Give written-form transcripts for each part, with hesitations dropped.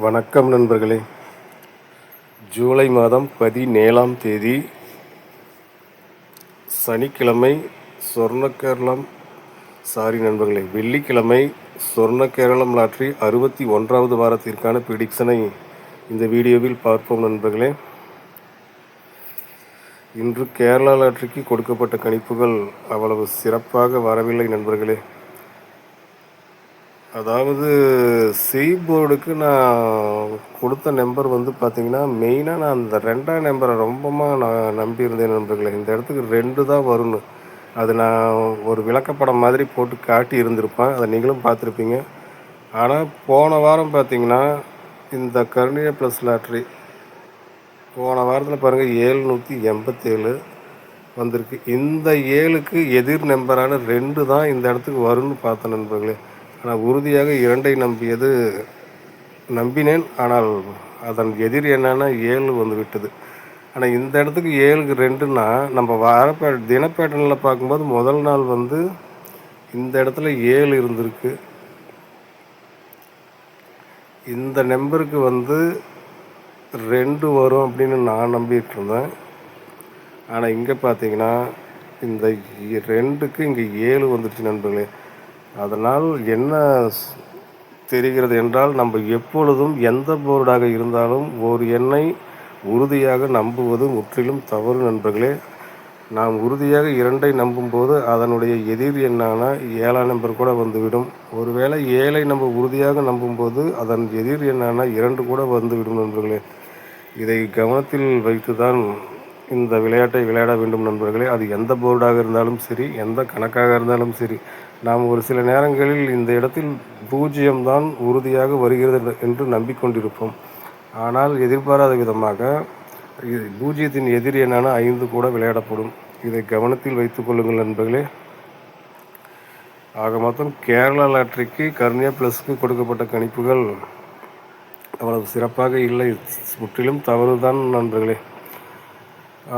வணக்கம் நண்பர்களே. ஜூலை மாதம் 17ஆம் தேதி சனிக்கிழமை வெள்ளிக்கிழமை சொர்ண கேரளம் லாட்ரி 61வது வாரத்திற்கான ப்ரிடிக்ஷனை இந்த வீடியோவில் பார்ப்போம் நண்பர்களே. இன்று கேரளா லாட்ரிக்கு கொடுக்கப்பட்ட கணிப்புகள் அவ்வளவு சிறப்பாக வரவில்லை நண்பர்களே. அதாவது போர்டுக்கு நான் கொடுத்த நம்பர் பார்த்திங்கன்னா மெயினாக நான் அந்த 2ஆம் நம்பரை ரொம்பமாக நான் நம்பியிருந்தேன் நண்பர்களே. இந்த இடத்துக்கு 2 தான் வரும்னு அது நான் ஒரு விளக்கப்படம் மாதிரி போட்டு காட்டி இருந்திருப்பேன். அதை நீங்களும் பார்த்துருப்பீங்க. ஆனால் போன வாரம் பார்த்திங்கன்னா இந்த கர்ணியா ப்ளஸ் லாட்ரி போன வாரத்தில் பாருங்கள் 787 வந்திருக்கு. இந்த 7க்கு எதிர் நம்பரான 2 தான் இந்த இடத்துக்கு வரும்னு பார்த்தேன் நண்பர்களே. ஆனால் உறுதியாக 2ஐ நம்பினேன். ஆனால் அதன் எதிர் என்னன்னா 7 வந்து விட்டது. ஆனால் இந்த இடத்துக்கு 7க்கு 2ன்னா நம்ம தினப்பேட்டனில் பார்க்கும்போது முதல் நாள் இந்த இடத்துல 7 இருந்திருக்கு. இந்த நம்பருக்கு 2 வரும் அப்படின்னு நான் நம்பிட்டு இருந்தேன். ஆனால் இங்கே பார்த்தீங்கன்னா இந்த 2க்கு இங்கே 7 வந்துடுச்சு நண்பர்களே. அதனால் என்ன தெரிகிறது என்றால், நம்ம எப்பொழுதும் எந்த போர்டாக இருந்தாலும் ஒரு எண்ணை உறுதியாக நம்புவது முற்றிலும் தவறு நண்பர்களே. நாம் உறுதியாக 2ஐ நம்பும்போது அதனுடைய எதிர் எண்ணான 7ஆம் நம்பர் கூட வந்துவிடும். ஒருவேளை 7ஐ நம்ம உறுதியாக நம்பும்போது அதன் எதிர் எண்ணான 2 கூட வந்துவிடும் நண்பர்களே. இதை கவனத்தில் வைத்து தான் இந்த விளையாட்டை விளையாட வேண்டும் நண்பர்களே. அது எந்த போர்டாக இருந்தாலும் சரி, எந்த கணக்காக இருந்தாலும் சரி, நாம் ஒரு சில நேரங்களில் இந்த இடத்தில் 0 தான் உறுதியாக வருகிறது என்று நம்பிக்கொண்டிருப்போம். ஆனால் எதிர்பாராத விதமாக 0த்தின் எதிர் எண்ணான 5 கூட விளையாடப்படும். இதை கவனத்தில் வைத்துக் கொள்ளுங்கள் நண்பர்களே. ஆக மொத்தம் கேரளா லாட்ரிக்கு கர்ணியா ப்ளஸ்க்கு கொடுக்கப்பட்ட கணிப்புகள் அவ்வளவு சிறப்பாக இல்லை, முற்றிலும் தவறு தான் நண்பர்களே.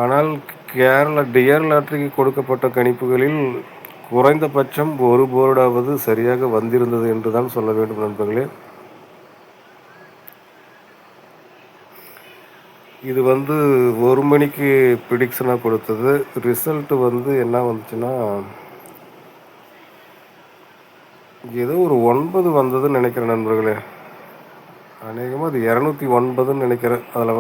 ஆனால் டியர் லாட்ரிக்கு கொடுக்கப்பட்ட கணிப்புகளில் குறைந்தபட்சம் ஒரு போர்டாவது சரியாக வந்திருந்தது என்று தான் சொல்ல வேண்டும் நண்பர்களே. இது 1 மணிக்கு ப்ரிடிக்ஷனாக கொடுத்தது. ரிசல்ட்டு என்ன வந்துச்சுன்னா ஏதோ ஒரு 9 வந்ததுன்னு நினைக்கிறேன் நண்பர்களே. அநேகமாக அது 209ன்னு நினைக்கிறேன். அதில்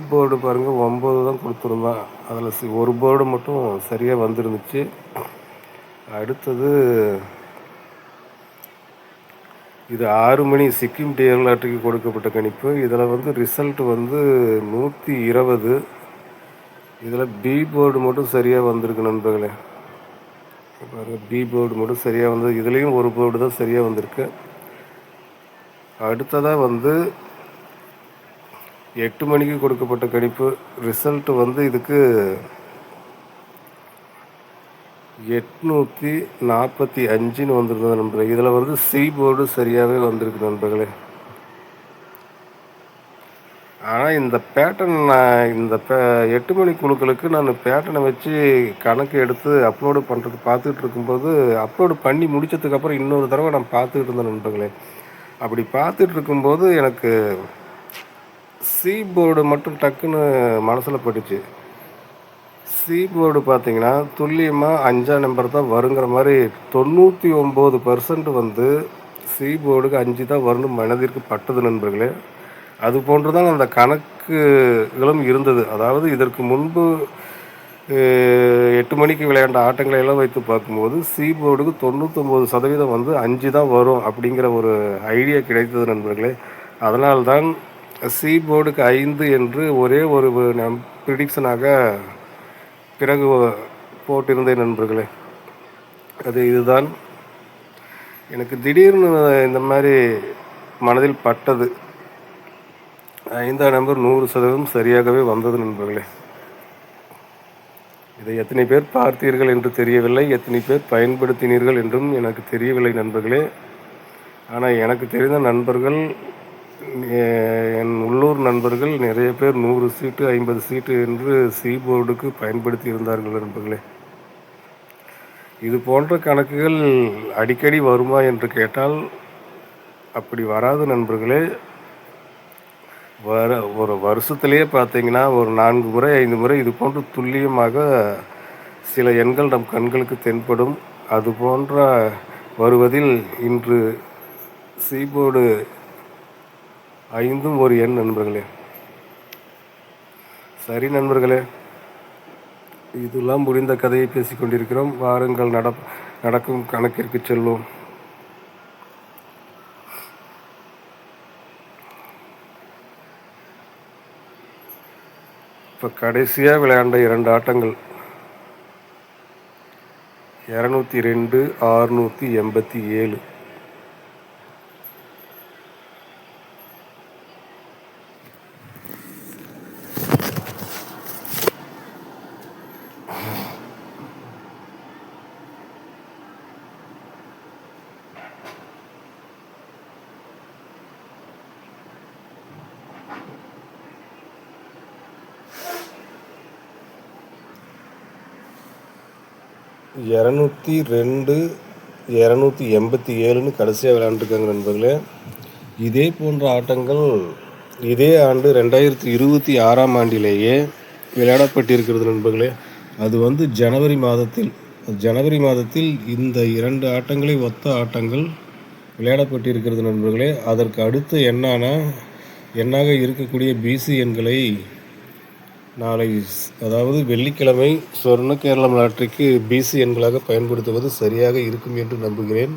போர்டு பாருங்கள் 9 தான் கொடுத்துருந்தான். அதில் ஒரு போர்டு மட்டும் சரியாக வந்துருந்துச்சு. அடுத்தது இது 6 மணி சிக்கிம் டியர் லாட்ரிக்கு கொடுக்கப்பட்ட கணிப்பு. இதில் ரிசல்ட் 120. இதில் பி போர்டு மட்டும் சரியாக வந்திருக்கு நண்பர்களே. பாருங்கள், பி போர்டு மட்டும் சரியாக வந்தது. இதுலேயும் ஒரு போர்டு தான் சரியாக வந்திருக்கு. அடுத்ததாக 8 மணிக்கு கொடுக்கப்பட்ட கணிப்பு. ரிசல்ட்டு இதுக்கு 845ன்னு வந்திருந்தது நண்பர்களே. இதில் சி போர்டு சரியாகவே வந்திருக்கு நண்பர்களே. ஆனால் இந்த பேட்டர்ன் இந்த 8 மணி குழுக்களுக்கு நான் பேட்டர்னை வச்சு கணக்கு எடுத்து அப்லோடு பண்ணுறது பார்த்துட்டு இருக்கும்போது, அப்லோடு பண்ணி முடித்ததுக்கப்புறம் இன்னொரு தடவை நான் பார்த்துக்கிட்டு இருந்தேன் நண்பர்களே. அப்படி பார்த்துட்டு இருக்கும்போது எனக்கு சி போர்டு மட்டும் டக்குன்னு மனசில் பட்டுச்சு. சி போர்டு பார்த்தீங்கன்னா துல்லியமாக 5ஆம் நம்பர் தான் வருங்கிற மாதிரி 99% சி போர்டுக்கு 5 தான் வரணும் மனதிற்கு பட்டது நண்பர்களே. அது போன்று தான் அந்த கணக்குகளும் இருந்தது. அதாவது இதற்கு முன்பு 8 மணிக்கு விளையாண்ட ஆட்டங்களை எல்லாம் வைத்து பார்க்கும்போது சி போர்டுக்கு 99% 5 தான் வரும் அப்படிங்கிற ஒரு ஐடியா கிடைத்தது நண்பர்களே. அதனால்தான் சி போர்டுக்கு 5 என்று ஒரே ஒரு ப்ரிடிக்ஷனாக பிறகு போட்டிருந்தேன் நண்பர்களே. இதுதான் எனக்கு திடீர்னு இந்த மாதிரி மனதில் பட்டது. 5ஆம் நம்பர் 100% சரியாகவே வந்தது நண்பர்களே. இதை எத்தனை பேர் பார்த்தீர்கள் என்று தெரியவில்லை, எத்தனை பேர் பயன்படுத்தினீர்கள் என்றும் எனக்கு தெரியவில்லை நண்பர்களே. ஆனால் எனக்கு தெரிந்த நண்பர்கள், என் உள்ளூர் நண்பர்கள் நிறைய பேர் 100 சீட்டு 50 சீட்டு என்று சி போர்டுக்கு பயன்படுத்தி இருந்தார்கள் நண்பர்களே. இது போன்ற கணக்குகள் அடிக்கடி வருமா என்று கேட்டால் அப்படி வராது நண்பர்களே. ஒரு வருஷத்துலேயே பார்த்தீங்கன்னா ஒரு 4 முறை 5 முறை இது போன்று துல்லியமாக சில எண்கள் நம் கண்களுக்கு தென்படும். அது போன்ற வருவதில் இன்று சீபோர்டு 5ம் ஒரு எண் நண்பர்களே. சரி நண்பர்களே, இதெல்லாம் முடிந்த கதையை பேசிக்கொண்டிருக்கிறோம். வாருங்கள் நடக்கும் கணக்கிற்கு செல்வோம். இப்போ கடைசியாக விளையாண்ட 2 ஆட்டங்கள் 202 687. இரநூத்தி ரெண்டு 287ன்னு கடைசியாக விளையாண்டுருக்காங்க நண்பர்களே. இதே போன்ற ஆட்டங்கள் இதே ஆண்டு 2026ஆம் ஆண்டிலேயே விளையாடப்பட்டிருக்கிறது நண்பர்களே. அது ஜனவரி மாதத்தில் இந்த 2 ஆட்டங்களை ஒத்த ஆட்டங்கள் விளையாடப்பட்டிருக்கிறது நண்பர்களே. அதற்கு அடுத்த எண்ணாக இருக்கக்கூடிய பிசி எண்களை நாளை, அதாவது வெள்ளிக்கிழமை சொர்ண கேரளம் லாட்டரிக்கு பிசி எண்களாக பயன்படுத்துவது சரியாக இருக்கும் என்று நம்புகிறேன்.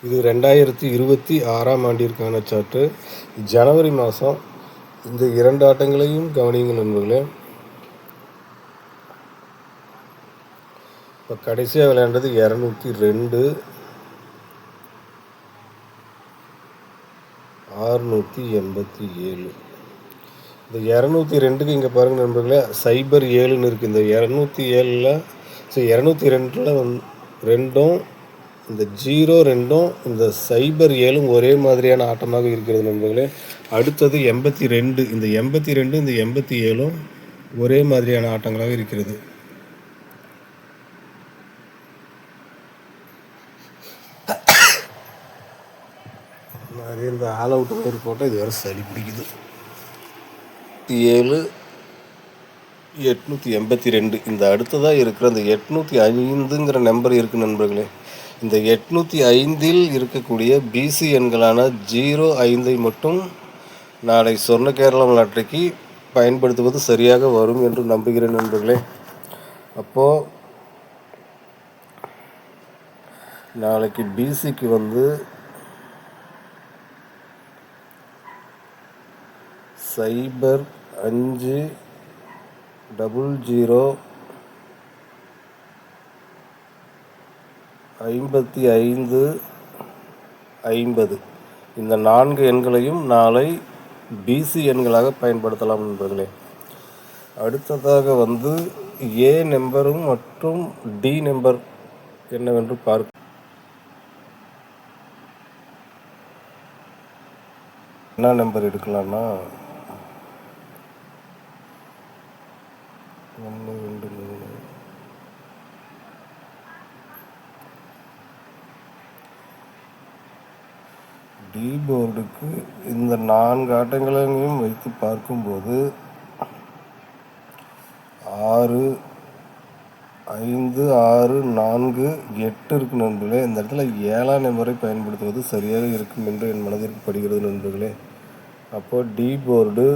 இது 2026ஆம் ஆண்டிற்கான சார்ட்டு. ஜனவரி மாதம் இந்த 2 ஆட்டங்களையும் கவனியுங்கள் நண்பர்களே. இப்போ கடைசியாக விளையாண்டது 202 687. இந்த 202க்கு இங்கே பாருங்கள் நண்பர்களே, 07ன்னு இருக்குது. இந்த 207ல் 202ல் 2ம் இந்த 02ம் இந்த 07ம் ஒரே மாதிரியான ஆட்டமாக இருக்கிறது நண்பர்களே. அடுத்தது 82. இந்த 82 இந்த 87ம் ஒரே மாதிரியான ஆட்டங்களாக இருக்கிறது. நிறைய இந்த ஆல் அவுட் மாதிரி போட்டால் இது வேறு சளி பிடிக்குது. 7 882. இந்த அடுத்ததாக இருக்கிற இந்த 805ங்கிற நம்பர் இருக்குது நண்பர்களே. இந்த 805ல் இருக்கக்கூடிய பிசி எண்களான 05ஐ மட்டும் நாளை சொர்ண கேரளம் லாட்டரிக்கு பயன்படுத்துவது சரியாக வரும் என்று நம்புகிறேன் நண்பர்களே. அப்போது நாளைக்கு பிசிக்கு 05005550 இந்த 4 எண்களையும் நாளை பிசி எண்களாக பயன்படுத்தலாம் நண்பர்களே. அடுத்ததாக ஏ நம்பரும் மற்றும் டி நம்பர் என்னவென்று பார்க்க என்ன நம்பர் எடுக்கலாம்னா 1 2 3. டி போர்டுக்கு இந்த 4 ஆட்டங்களையும் வைத்து பார்க்கும்போது 6 5 6 4 8 இருக்கு நண்பர்களே. இந்த இடத்துல 7ஆம் நம்பரை பயன்படுத்துவது சரியாக இருக்கும் என்று என் மனதிற்கு படுகிறது நண்பர்களே. அப்போது டி போர்டு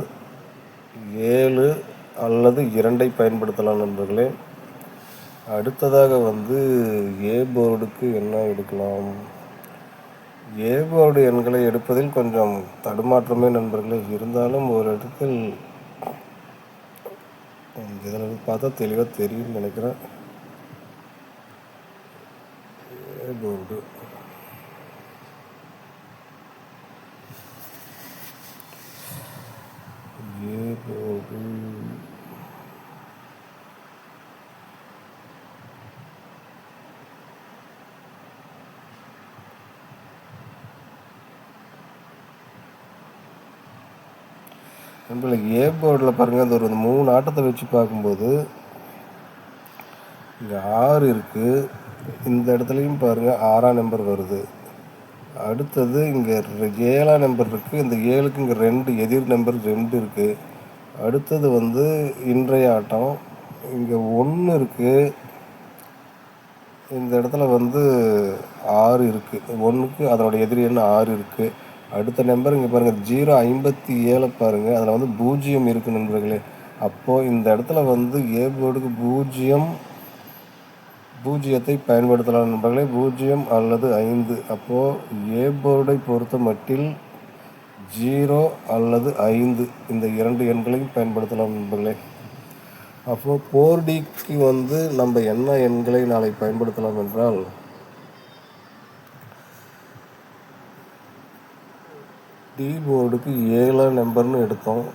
7 அல்லது 2ஐ பயன்படுத்தலாம் நண்பர்களே. அடுத்ததாக ஏ போர்டுக்கு என்ன எடுக்கலாம்? ஏ போர்டு எண்களை எடுப்பதில் கொஞ்சம் தடுமாற்றமே நண்பர்களே. இருந்தாலும் ஒரு இடத்தில் இதில் பார்த்தா தெளிவாக தெரியும்னு நினைக்கிறேன். ஏ போர்டு நண்பர்களே, ஏ போர்டில் பாருங்கள், அந்த ஒரு 3 ஆட்டத்தை வச்சு பார்க்கும்போது இங்கே 6 இருக்குது. இந்த இடத்துலையும் பாருங்கள் 6ஆம் நம்பர் வருது. அடுத்தது இங்கே 7ஆம் நம்பர் இருக்குது. இந்த 7க்கு இங்கே 2 எதிர் நம்பர் 2 இருக்குது. அடுத்தது இன்றைய ஆட்டம் இங்கே 1 இருக்குது. இந்த இடத்துல 6 இருக்குது. 1க்கு அதனோட எதிரி எண் 6 இருக்குது. அடுத்த நம்பர் இங்கே பாருங்கள் 057 பாருங்கள், அதில் 0 இருக்குது நண்பர்களே. அப்போது இந்த இடத்துல ஏ போர்டுக்கு 0ஐ பயன்படுத்தலாம் நண்பர்களே. 0 அல்லது 5. அப்போது ஏ போர்டை பொறுத்த மட்டில் 0 அல்லது 5 இந்த 2 எண்களையும் பயன்படுத்தலாம் நண்பர்களே. அப்போது 4Dக்கு நம்ம என்ன எண்களை நாளை பயன்படுத்தலாம் என்றால், டி போர்டுக்கு 7ஆம் நம்பர்னு எடுத்தோம்.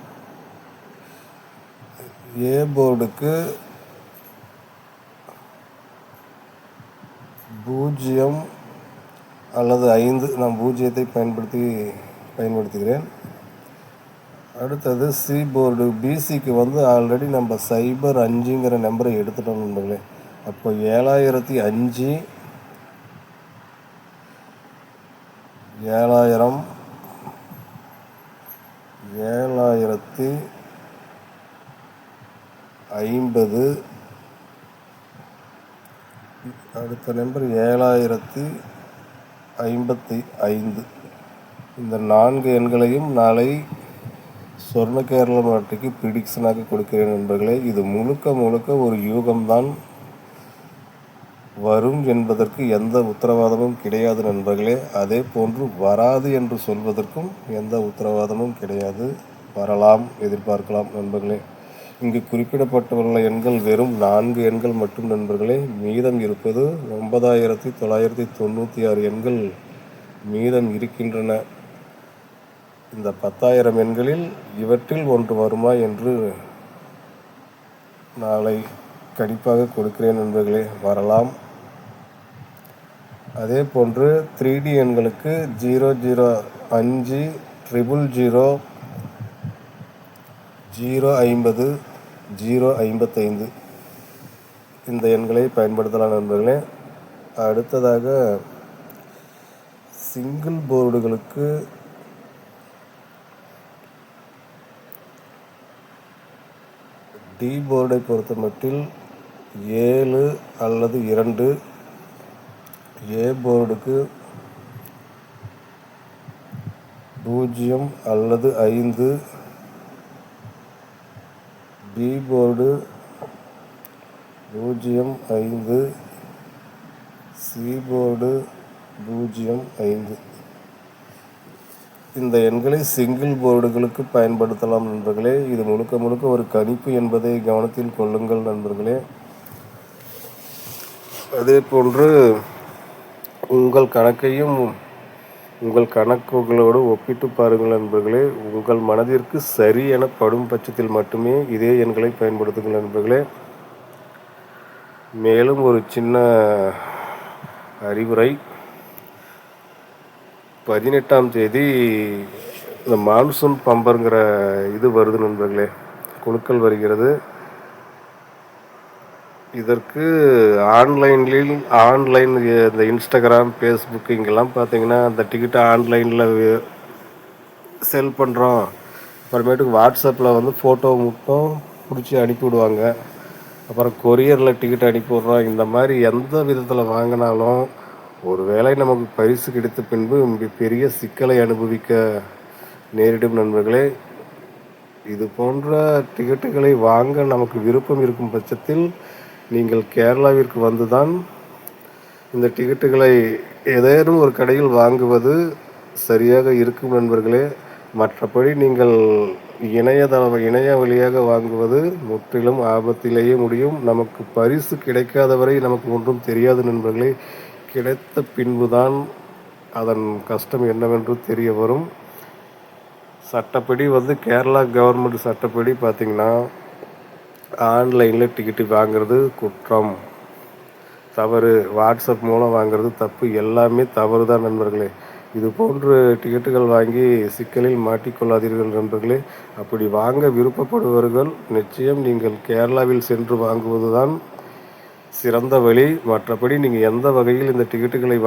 ஏ போர்டுக்கு 0 அல்லது 5 நான் 0ஐ பயன்படுத்துகிறேன். அடுத்தது சி போர்டு பிசிக்கு ஆல்ரெடி நம்ம 05ங்கிற நம்பரை எடுத்துட்டோம் நண்பர்களே. அப்போ 7005 7000 7050. அடுத்த நம்பர் 7055. இந்த 4 எண்களையும் நாளை சொர்ண கேரள நாட்டுக்கு ப்ரிடிக்ஷனாக கொடுக்கிறேன் நண்பர்களே. இது முழுக்க ஒரு யூகம்தான். வரும் என்பதற்கு எந்த உத்தரவாதமும் கிடையாது நண்பர்களே. அதே போன்று வராது என்று சொல்வதற்கும் எந்த உத்தரவாதமும் கிடையாது. வரலாம், எதிர்பார்க்கலாம் நண்பர்களே. இங்கு குறிப்பிடப்பட்டுள்ள எண்கள் வெறும் 4 எண்கள் மட்டும் நண்பர்களே. மீதம் இருப்பது 9996 எண்கள் மீதம் இருக்கின்றன. இந்த 10,000 எண்களில் இவற்றில் ஒன்று வருமா என்று நாளை கண்டிப்பாக கொடுக்கிறேன் நண்பர்களே. வரலாம். அதே போன்று 3D எண்களுக்கு 005 000 050 055 இந்த எண்களை பயன்படுத்தலாம் நண்பர்களே. அடுத்ததாக சிங்கிள் போர்டுகளுக்கு டி போர்டை பொறுத்த மட்டில் 7 அல்லது 2, ஏ போர்டுக்கு 0 அல்லது 5, பி போர்டு 0 5, சி போர்டு 0 5. இந்த எண்களை சிங்கிள் போர்டுகளுக்கு பயன்படுத்தலாம் நண்பர்களே. இது முழுக்க ஒரு கணிப்பு என்பதை கவனத்தில் கொள்ளுங்கள் நண்பர்களே. அதே போன்று உங்கள் கணக்கையும் உங்கள் கணக்குகளோடு ஒப்பிட்டு பாருங்கள் நண்பர்களே. உங்கள் மனதிற்கு சரி என படும் பட்சத்தில் மட்டுமே இதே எண்களை பயன்படுத்துங்கள் நண்பர்களே. மேலும் ஒரு சின்ன அறிவுரை, 18ஆம் தேதி இந்த மான்சூன் பம்பருங்கிற இது வருது நண்பர்களே, குழுக்கள் வருகிறது. இதற்கு ஆன்லைன் இந்த இன்ஸ்டாகிராம், ஃபேஸ்புக் இங்கெல்லாம் பார்த்தீங்கன்னா அந்த டிக்கெட்டை ஆன்லைனில் செல் பண்ணுறோம். அப்புறமேட்டுக்கு வாட்ஸ்அப்பில் ஃபோட்டோ மட்டும் பிடிச்சி அனுப்பிவிடுவாங்க. அப்புறம் கொரியரில் டிக்கெட் அனுப்பிவிட்றோம். இந்த மாதிரி எந்த விதத்தில் வாங்கினாலும் ஒரு வேளை நமக்கு பரிசு கிடைத்த பின்பு மிகப்பெரிய சிக்கலை அனுபவிக்க நேரிடும் நண்பர்களே. இது போன்ற டிக்கெட்டுகளை வாங்க நமக்கு விருப்பம் இருக்கும் பட்சத்தில் நீங்கள் கேரளாவிற்கு வந்துதான் இந்த டிக்கெட்டுகளை ஏதேனும் ஒரு கடையில் வாங்குவது சரியாக இருக்கும் நண்பர்களே. மற்றபடி நீங்கள் இணைய வழியாக வாங்குவது முற்றிலும் ஆபத்திலேயே முடியும். நமக்கு பரிசு கிடைக்காத வரை நமக்கு ஒன்றும் தெரியாது நண்பர்களே. கிடைத்த பின்புதான் அதன் கஷ்டம் என்னவென்று தெரிய வரும். சட்டப்படி கேரளா கவர்மெண்ட் சட்டப்படி பார்த்திங்கன்னா ஆன்லைனில் டிக்கெட்டு வாங்கிறது குற்றம், தவறு. வாட்ஸ்அப் மூலம் வாங்கிறது தப்பு. எல்லாமே தவறு தான் நண்பர்களே. இது போன்று டிக்கெட்டுகள் வாங்கி சிக்கலில் மாட்டிக்கொள்ளாதீர்கள் நண்பர்களே. அப்படி வாங்க விருப்பப்படுபவர்கள் நிச்சயம் நீங்கள் கேரளாவில் சென்று வாங்குவதுதான் சிறந்த வழி. மற்றபடி நீங்கள் எந்த வகையில் இந்த டிக்கெட்டுகளை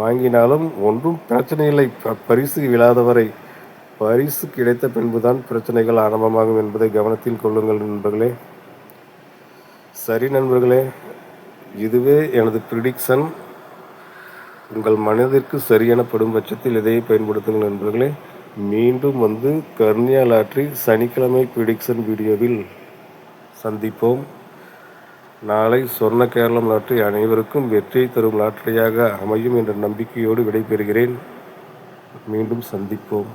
வாங்கினாலும் ஒன்றும் பிரச்சனை இல்லை. பரிசு விழாதவரை பரிசு கிடைத்த பின்புதான் பிரச்சனைகள் ஆரம்பமாகும் என்பதை கவனத்தில் கொள்ளுங்கள் நண்பர்களே. சரி நண்பர்களே, இதுவே எனது ப்ரிடிக்ஷன். உங்கள் மனதிற்கு சரியெனப்படும் பட்சத்தில் இதை பயன்படுத்துங்கள் நண்பர்களே. மீண்டும் கர்னியா லாட்டரி சனிக்கிழமை ப்ரிடிக்ஷன் வீடியோவில் சந்திப்போம். நாளை சொர்ண கேரளம் லாட்டரி அனைவருக்கும் வெற்றியை தரும் லாட்டரியாக அமையும் என்ற நம்பிக்கையோடு விடைபெறுகிறேன். மீண்டும் சந்திப்போம்.